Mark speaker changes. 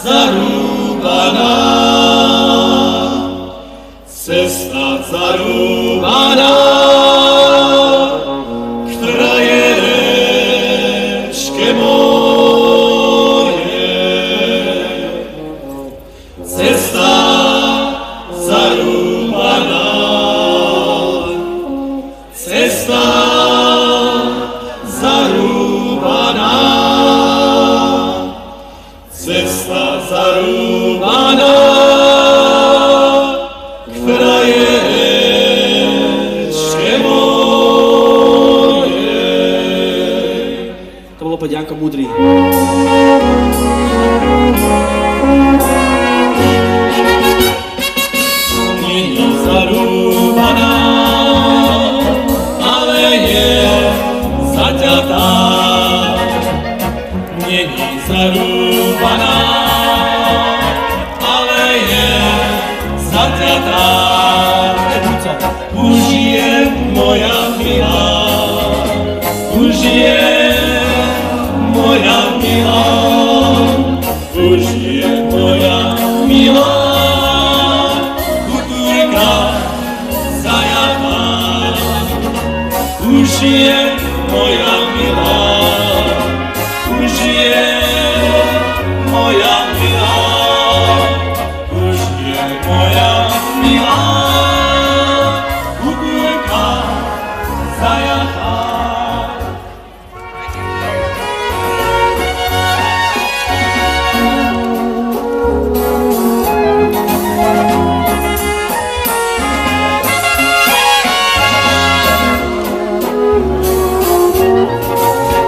Speaker 1: zarúbaná, cesta zarúbaná, k frajerečke moje. Cesta zarúbaná, cesta zarúbaná, cesta zarúbaná, k frajerečke mojej.
Speaker 2: To bol opäť Janko Múdry.
Speaker 1: Není zarúbaná, ale je zaťatá. Není zarúbaná, ale je zaťatá. Už je moja milá, už je moja milá, už je moja milá, chudúrka zajatá. Už je moja milá, už je moja